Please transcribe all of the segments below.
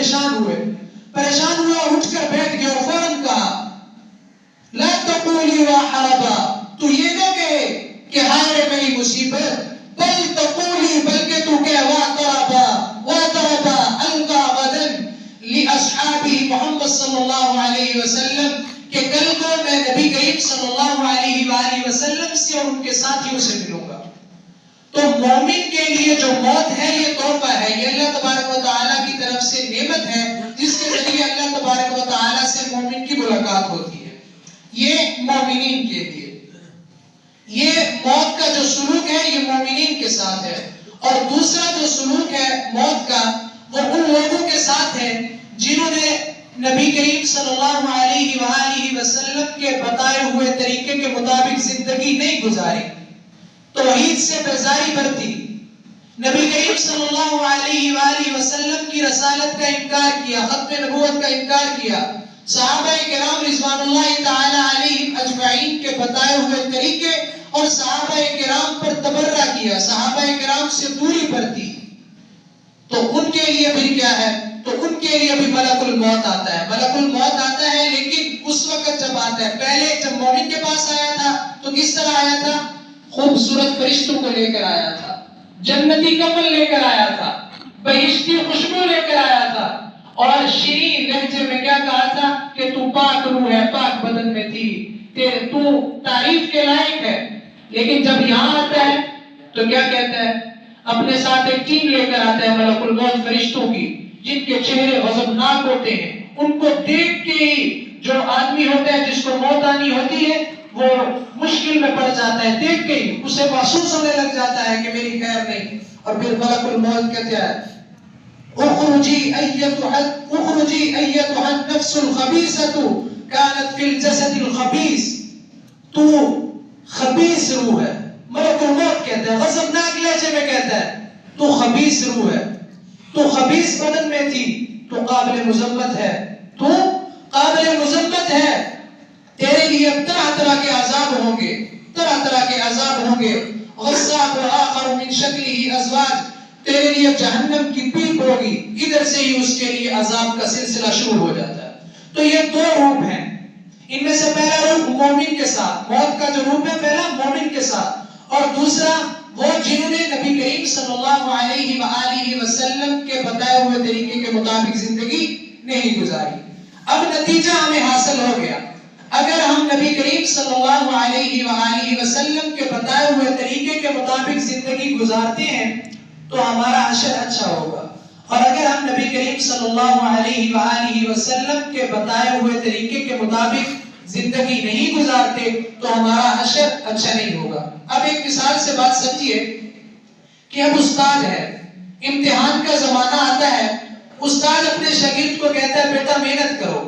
پریشان ہوئے اٹھ کر بیٹھ گئے اور فوراً کہا لا تقولی وحربا، تو یہ نہ کہے کہ ہائے رے میری مصیبت، بل تقولی، بلکہ تو کہے وَتَرَبَا الْقَى غَدًا لِأَصْحَابِهِ محمد صلی اللہ علیہ وسلم، کہ کل کو میں نبی کریم صلی اللہ علیہ وآلہ وسلم سے اور ان کے ساتھیوں سے ملوں گا۔ تو مومن کے لیے جو موت ہے یہ تحفہ ہے، یہ اللہ تبارک و تعالیٰ کی طرف سے نعمت ہے جس کے ذریعے اللہ تبارک و تعالیٰ سے مومن کی ملاقات ہوتی ہے۔ یہ مومنین کے لیے، یہ موت کا جو سلوک ہے یہ مومنین کے ساتھ ہے۔ اور دوسرا جو سلوک ہے موت کا وہ ان لوگوں کے ساتھ ہے جنہوں نے نبی کریم صلی اللہ علیہ وآلہ وسلم کے بتائے ہوئے طریقے کے مطابق زندگی نہیں گزاری، توحید سے بیزاری برتی، نبی کریم صلی اللہ علیہ وآلہ وسلم کی رسالت کا انکار کیا، ختم نبوت کا انکار کیا، صحابہ کرام رضوان اللہ تعالی علیہم اجمعین کے بتائے ہوئے طریقے اور صحابہ کرام پر تبرہ کیا، صحابہ کرام سے دوری برتی، تو ان کے لیے بھی کیا ہے؟ تو ان کے لیے بھی ملک الموت آتا ہے۔ ملک الموت آتا ہے لیکن اس وقت جب آتا ہے، پہلے جب مومن کے پاس آیا تھا تو کس طرح آیا تھا؟ خوبصورت فرشتوں کو لے کر آیا تھا، جنتی کمل لے کر آیا تھا، بہشتی خوشبو لے کر آیا تھا، اور شیرین لہجے میں کیا کہا تھا کہ تو پاک روح ہے، پاک بدن میں تھی، تو تعریف کے لائق ہے۔ لیکن جب یہاں آتا ہے تو کیا کہتا ہے؟ اپنے ساتھ ایک ٹیم لے کر آتا ہے ملک الموت فرشتوں کی، جن کے چہرے غضبناک ہوتے ہیں، ان کو دیکھ کے ہی جو آدمی ہوتا ہے جس کو موت آنی ہوتی ہے وہ مشکل میں پڑ جاتا ہے، دیکھ کے ہی اسے محسوس ہونے لگ جاتا ہے کہ میری خیر نہیں، اور پھر ملک الموت کہتے ہیں اخرجی ایتها النفس الخبیثۃ کانت فی الجسد الخبیث، تو خبیث روح ہے۔ ملک الموت کہتا ہے، غضبناک لہجے میں کہتا ہے تو خبیث روح ہے، تو خبیث بدن میں تھی، تو قابل مذمت ہے، تو قابل مذمت ہے، تیرے لیے طرح طرح کے عذاب ہوں گے، طرح طرح کے عذاب ہوں گے، غصاب آخر من شکلہ ازواج، تیرے لیے جہنم کی پیپ ہوگی، ادھر سے ہی اس کے لیے عذاب کا سلسلہ شروع ہو جاتا ہے۔ تو یہ دو روپ ہیں، ان میں سے پہلا روپ مومن کے ساتھ، موت کا جو روپ ہے پہلا مومن کے ساتھ، اور دوسرا وہ جنہوں نے نبی کریم صلی اللہ علیہ وآلہ وسلم کے بتائے ہوئے طریقے کے مطابق زندگی نہیں گزاری۔ اب نتیجہ ہمیں حاصل ہو گیا، اگر ہم نبی کریم صلی اللہ علیہ وآلہ وسلم کے بتائے ہوئے طریقے کے مطابق زندگی گزارتے ہیں تو ہمارا حشر اچھا ہوگا، اور اگر ہم نبی کریم صلی اللہ علیہ وآلہ وسلم کے بتائے ہوئے طریقے کے مطابق زندگی نہیں گزارتے تو ہمارا حشر اچھا نہیں ہوگا۔ اب ایک مثال سے بات سمجھیے کہ اب استاد ہے، امتحان کا زمانہ آتا ہے، استاد اپنے شاگرد کو کہتا ہے بیٹا محنت کرو،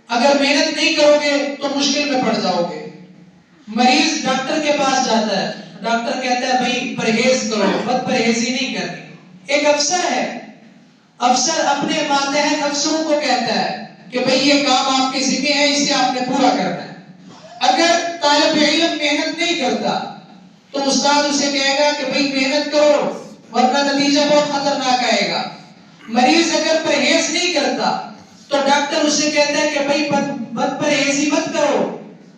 اگر محنت نہیں کرو گے تو مشکل میں پڑ جاؤ گے۔ مریض ڈاکٹر کے پاس جاتا ہے، ڈاکٹر کہتا ہے بھائی پرہیز کرو، بد پرہیزی نہیں کرنی۔ ایک افسر ہے، افسر اپنے ماتحت افسروں کو کہتا ہے کہ بھئی یہ کام آپ کے ذمہ ہے، اسے آپ نے پورا کرنا ہے۔ اگر طالب علم محنت نہیں کرتا تو استاد اسے کہے گا کہ بھئی محنت کرو ورنہ نتیجہ بہت خطرناک آئے گا۔ مریض اگر پرہیز نہیں کرتا تو ڈاکٹر اسے کہتا ہے کہ بھئی بد پرہیزی مت کرو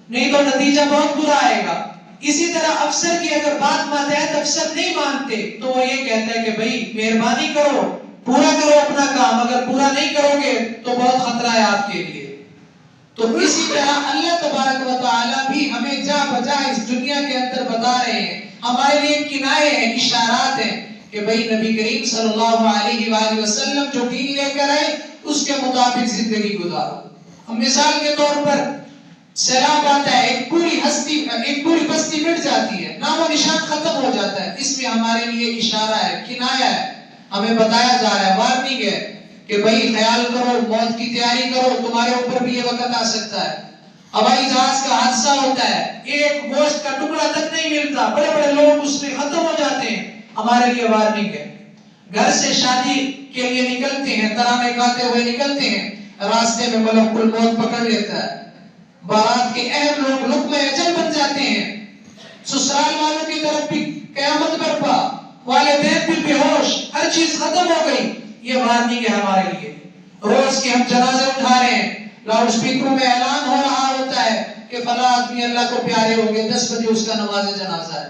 نہیں تو نتیجہ بہت برا آئے گا۔ اسی طرح افسر کی اگر بات ماتحت افسر نہیں مانتے تو وہ یہ کہتا ہے کہ بھئی مہربانی کرو، پورا کرو اپنا کام، اگر پورا نہیں کرو گے تو بہت خطرہ ہے آپ کے لیے۔ تو اسی طرح اللہ تبارک و تعالی بھی ہمیں جا بجا اس دنیا کے اندر بتا رہے ہیں، ہمارے لیے کنائے ہیں، اشارات ہیں کہ بھئی نبی کریم صلی اللہ علیہ وآلہ وسلم جو دین لے کر آئے اس کے مطابق زندگی گزارو۔ ہم مثال کے طور پر سیلاب آتا ہے، ایک پوری بستی مٹ جاتی ہے، نام و نشان ختم ہو جاتا ہے، اس میں ہمارے لیے اشارہ ہے، کنایہ ہے، ہمیں بتایا جا رہا ہے، وارننگ ہے کہ بھئی خیال کرو، موت کی تیاری کرو، تمہارے اوپر بھی یہ وقت آ سکتا ہے۔ ہوائی جہاز کا حادثہ ہوتا ہے، ایک گوشت کا ٹکڑا تک نہیں ملتا، بڑے بڑے لوگ اس میں ختم ہو جاتے ہیں، ہمارے لیے وارننگ ہے۔ گھر سے شادی کے لیے نکلتے ہیں، ترانے گاتے ہوئے نکلتے ہیں، راستے میں ملک الموت پکڑ لیتا ہے، بارات کے اہم لوگ لقمہ اجل بن جاتے ہیں، سسرال والوں کی طرف بھی قیامت برپا، والدین بھی بے ہوش، ہر چیز ختم ہو گئی، یہ وارننگ ہے ہمارے لیے. روز کے ہم جنازے اٹھا رہے ہیں، لاؤڈ اسپیکروں میں اعلان ہو رہا ہوتا ہے کہ فلاں آدمی اللہ کو پیارے ہوں گے، 10 بجے اس کا نماز جنازہ ہے.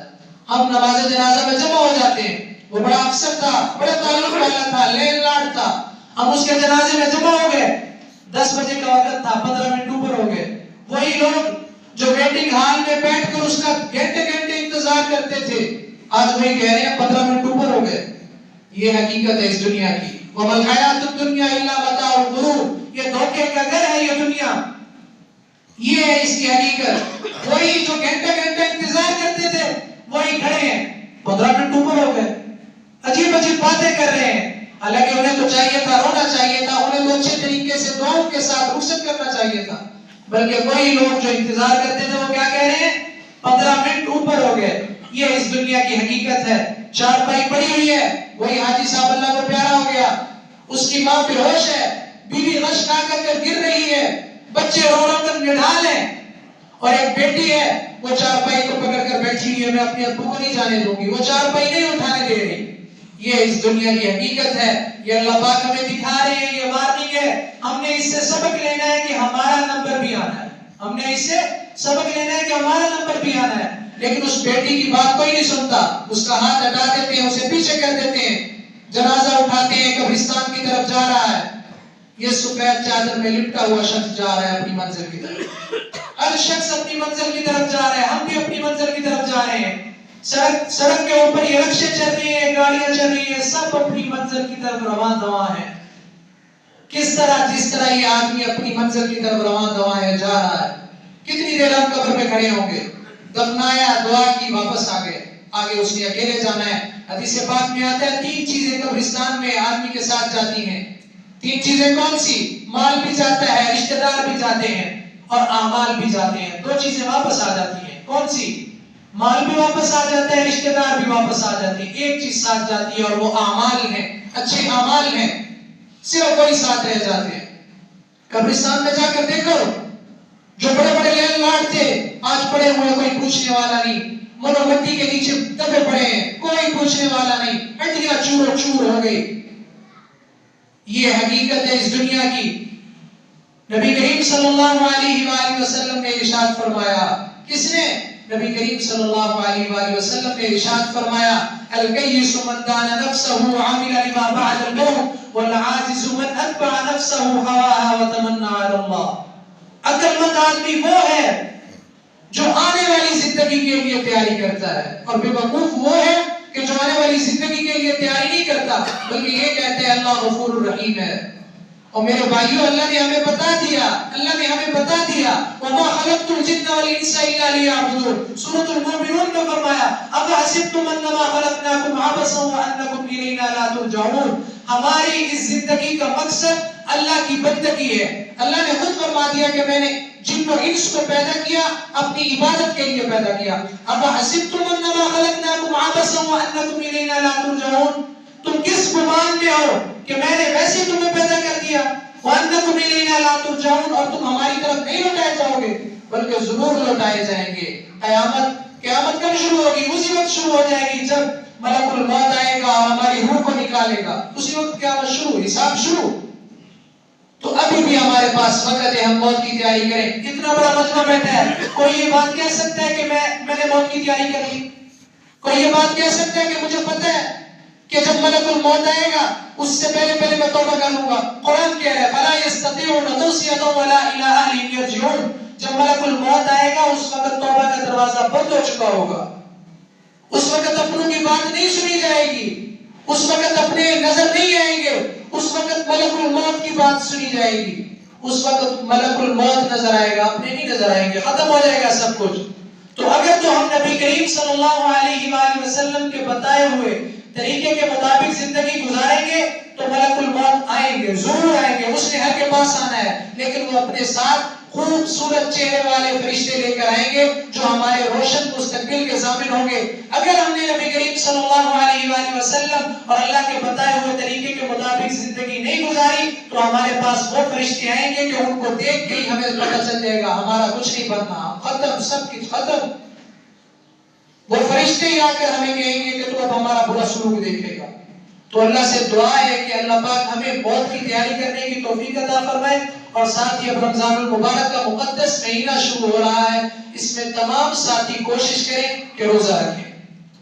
ہم نماز جنازہ میں جمع ہو جاتے ہیں. وہ بڑا افسر تھا، بڑے تعلق والا تھا، لینڈ لارڈ تھا، ہم اس کے جنازے میں جمع ہو گئے. 10 بجے کا وقت تھا، 15 منٹ اوپر ہو گئے. وہی لوگ جو ویٹنگ ہال میں بیٹھ کر اس کا گھنٹے گھنٹے انتظار کرتے تھے، آج وہی کہہ رہے ہیں 15 منٹ اوپر ہو گئے. یہ حقیقت ہے اس دنیا کی. وَمَا الْحَيَاةُ الدُّنْيَا إِلَّا مَتَاعُ الْغُرُورِ. یہ دھوکے کا گھر ہے یہ دنیا. یہ ہے اس کی حقیقت. وہی جو گھنٹے گھنٹے انتظار کرتے تھے وہی کھڑے ہیں، 15 منٹ اوپر ہو گئے، عجیب عجیب باتیں کر رہے ہیں. حالانکہ انہیں تو چاہیے تھا، رونا چاہیے تھا، انہیں تو اچھے طریقے سے دعاؤں کے ساتھ رخصت کرنا چاہیے تھا. بلکہ وہی لوگ جو انتظار کرتے تھے وہ کیا کہہ رہے ہیں؟ 15 منٹ اوپر ہو گئے. یہ اس دنیا کی حقیقت ہے. چارپائی پڑی ہوئی ہے، وہی حاجی صاحب اللہ کو پیارا ہو گیا، اس کی ماں بے ہوش ہے، بیوی غش کھا کر گر رہی ہے، بچے رو رو کر نڈھال ہیں، اور ایک بیٹی ہے وہ چارپائی کو پکڑ کر بیٹھی ہوئی ہے، میں اپنے ابو کو نہیں جانے دوں گی، وہ چارپائی نہیں اٹھانے دے رہی. یہ اس دنیا کی حقیقت ہے. یہ اللہ پاک ہمیں دکھا رہے ہیں، یہ وارننگ ہے. ہم نے اس سے سبق لینا ہے کہ ہمارا نمبر بھی آنا ہے. ہم نے اس سے سبق لینا ہے کہ ہمارا نمبر بھی آنا ہے. لیکن اس بیٹی کی بات کوئی نہیں سنتا، اس کا ہاتھ ہٹا دیتے ہیں، اسے پیچھے کر دیتے ہیں. جنازہ اٹھاتے ہیں، قبرستان کی طرف جا رہا ہے. یہ سفید چادر میں لپٹا ہوا شخص جا رہا ہے اپنی منزل کی طرف. ہر شخص اپنی منزل کی طرف جا رہا ہے، ہم بھی اپنی منزل کی طرف جا رہے ہیں. سڑک کے اوپر یہ رکشے چل رہی ہیں، گاڑیاں چل رہی ہیں، سب اپنی منزل کی طرف رواں دواں ہیں. کس طرح؟ جس طرح یہ آدمی اپنی منزل کی طرف رواں دواں ہے، جا رہا ہے. کتنی دیر ہم قبر میں کھڑے ہوں گے؟ دفنایا، دعا کی، واپس آ گئے. آگے اس نے اکیلے جانا ہے. حدیث پاک میں آتا ہے 3 چیزیں قبرستان میں آدمی کے ساتھ جاتی ہیں. 3 چیزیں کون سی؟ مال بھی جاتا ہے، رشتہ دار بھی جاتے ہیں، اور اعمال بھی جاتے ہیں. 2 چیزیں واپس آ جاتی ہیں. کون سی؟ مال بھی واپس آ جاتا ہے، رشتہ دار بھی واپس آ جاتے ہیں. ایک چیز ساتھ جاتی ہے اور وہ اعمال ہیں، اچھے اعمال ہیں. صرف وہی ساتھ رہ جاتے ہیں. قبرستان میں جا کر دیکھو، جو بڑے بڑے لینڈ لارڈ تھے آج پڑے ہوئے، کوئی پوچھنے والا نہیں. منو مٹی کے نیچے دبے پڑے ہیں، کوئی پوچھنے والا نہیں. ہڈیاں چور چور ہو گئی. یہ حقیقت ہے اس دنیا کی. نبی کریم صلی اللہ علیہ وآلہ وسلم نے ارشاد فرمایا. کس نے؟ نبی کریم صلی اللہ علیہ وآلہ وسلم نے ارشاد فرمایا: الکیس من دان نفسہ وعمل لما بعد الموت والعاجز من اتبع نفسہ ہواها وتمنى علی اللہ. عقل مند آدمی وہ ہے جو آنے والی زندگی کے لیے تیاری کرتا ہے، اور بے وقوف وہ ہے کہ جو آنے والی زندگی کے لیے تیاری نہیں کرتا بلکہ یہ کہتے ہیں اللہ غفور الرحیم ہے. اور میرے بھائیوں، اللہ نے ہمیں بتا دیا، اللہ نے ہمیں بتا دیا وَمَا خَلَقْتُ الْجِنَّ وَالْإِنسَ إِلَّا لِيَعْبُدُونَ. سورۃ المؤمنون میں فرمایا: أَفَحَسِبْتُمْ أَنَّمَا خَلَقْنَاكُمْ عَبَثًا وَأَنَّكُمْ إِلَيْنَا لَا تُرْجَعُونَ. ہماری اس زندگی کا مقصد اللہ کی بندگی ہے. اللہ نے خود فرما دیا کہ میں نے جن و انس کو پیدا کیا اپنی عبادت کے لیے پیدا کیا. أَفَحَسِبْتُمْ أَنَّمَا خَلَقْنَاكُمْ عَبَثًا وَأَنَّكُمْ إِلَيْنَا لَا تُرْجَعُونَ. تم کس گمان میں ہو کہ میں نے ویسے تمہیں پیدا کر دیا؟ وَأَنَّكُمْ إِلَيْنَا لَا تُرْجَعُونَ. اور تم ہماری طرف نہیں لوٹائے جاؤ گے بلکہ ضرور لوٹائے جائیں گے. قیامت کب شروع ہوگی؟ اسی وقت شروع ہو جائے گی جب ملک الموت آئے گا اور ہماری روح کو نکالے گا. اسی وقت قیامت شروع، حساب شروع. تو ابھی بھی ہمارے پاس وقت ہے، ہم موت کی تیاری کریں. اتنا بڑا مجمع بیٹھا ہے، کوئی یہ بات کہہ سکتا ہے کہ میں نے موت کی تیاری کر لی؟ کوئی یہ بات کہہ سکتا ہے کہ مجھے پتہ ہے کہ جب ملک الموت آئے گا اس سے پہلے میں توبہ کر لوں گا؟ قرآن کہہ رہا ہے فَلَا يَسْتَطِيعُونَ تَوْصِيَةً وَلَا إِلَىٰ أَهْلِهِمْ يَرْجِعُونَ. جب ملک الموت آئے گا اس وقت توبہ کا دروازہ بند ہو چکا ہوگا. اس وقت اپنوں کی بات نہیں سنی جائے گی، اس وقت اپنے نظر نہیں آئیں گے، اس وقت ملک الموت کی بات سنی جائے گی. اس وقت ملک الموت نظر آئے گا، اپنے نہیں نظر آئیں گے، ختم ہو جائے گا سب کچھ. تو اگر تو ہم نبی کریم صلی اللہ علیہ وآلہ وسلم کے بتائے ہوئے طریقے کے مطابق زندگی گزاریں گے تو ملک الموت آئیں گے، ضرور آئیں گے. اس نے ہر کے پاس آنا ہے، لیکن وہ اپنے ساتھ خوبصورت چہرے والے فرشتے لے کر آئیں گے جو ہمارے روشن مستقبل کے ضامن ہوں گے. اگر ہم نے نبی کریم صلی اللہ علیہ وآلہ وسلم اور اللہ کے بتائے ہوئے طریقے کے مطابق زندگی نہیں گزاری تو ہمارے پاس وہ فرشتے آئیں گے کہ ان کو دیکھ کے ہی ہمیں پتہ چل جائے گا ہمارا کچھ نہیں بننا، ختم، سب کچھ ختم. وہ فرشتے ہی آ کر ہمیں کہیں گے کہ تو اب ہمارا برا سلوک دیکھے گا، تو اللہ سے دعا ہے کہ اللہ پاک ہمیں موت کی تیاری کرنے کی توفیق عطا فرمائے، اور ساتھ ہی اب رمضان المبارک کا مقدس مہینہ شروع ہو رہا ہے، اس میں تمام ساتھی کوشش کریں کہ روزہ رکھیں۔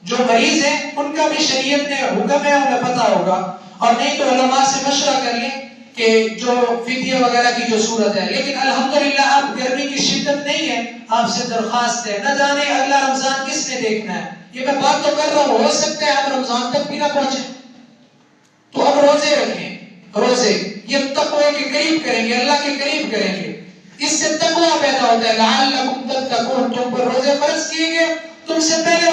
جو مریض ہیں ان کا بھی شریعت نے حکم ہے، انہیں پتا ہوگا، اور نہیں تو علماء سے مشورہ کر لیں کہ جو فدیہ وغیرہ کی جو صورت ہے۔ لیکن الحمدللہ اب گرمی کی شدت نہیں ہے، آپ سے درخواست ہے، نہ جانے اگلا رمضان کس نے دیکھنا ہے۔ یہ میں بات تو کر رہا ہوں، ہو سکتا ہے ہم رمضان تک بھی نہ پہنچے، تو اب روزے رکھیں۔ روزے یہ تقوی کے قریب کریں گے، اللہ کے قریب کریں گے، اس سے تقوی پیدا ہوتا ہے۔ لعلکم تتقون، تم پر روزے فرض کیے گئے، تم سے پہلے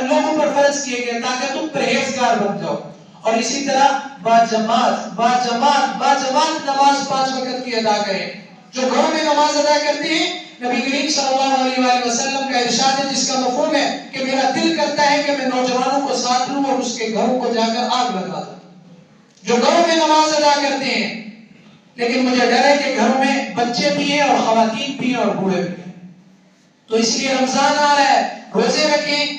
لوگوں پر فرض کیے گئے تاکہ تم پرہیزگار بن جاؤ۔ اور اسی طرح باجماعت نماز 5 وقت کی ادا کریں۔ جو گھروں میں نماز ادا کرتے ہیں، نبی کریم صلی اللہ علیہ وآلہ وسلم کا ارشاد ہے جس کا مفہوم ہے کہ میرا دل کرتا ہے کہ میں نوجوانوں کو ساتھ لوں اور اس کے گھروں کو جا کر آگ لگا دوں۔ جو گھروں میں نماز ادا کرتے ہیں، لیکن مجھے ڈر ہے کہ گھروں میں بچے بھی ہیں اور خواتین بھی ہیں اور بوڑھے بھی ہیں، تو اس لیے رمضان آ رہا ہے، روزے رکھیں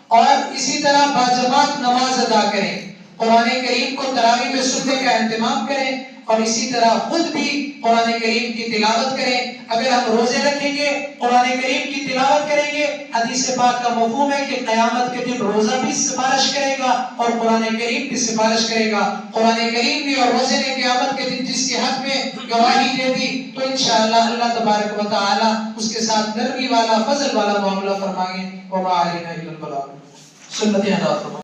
اور اسی طرح باجماعت نماز ادا کریں، قرآن کریم کو تراویح میں سننے کا اہتمام کریں، اور اسی طرح خود بھی قرآن کریم کی تلاوت کریں۔ اگر ہم روزے رکھیں گے، قرآن کریم کی تلاوت کریں گے، حدیث پاک کا مفہوم ہے کہ قیامت کے دن روزہ بھی سفارش کرے گا اور قرآن کریم بھی سفارش کرے گا۔ قرآن کریم بھی اور روزے نے قیامت کے دن جس کے حق میں گواہی دے دی تو انشاءاللہ اللہ تبارک و تعالی اس کے ساتھ نرمی والا، فضل والا معاملہ فرمائیں۔ وما علینا الا البلاغ۔ سنت ادا فرمائیں۔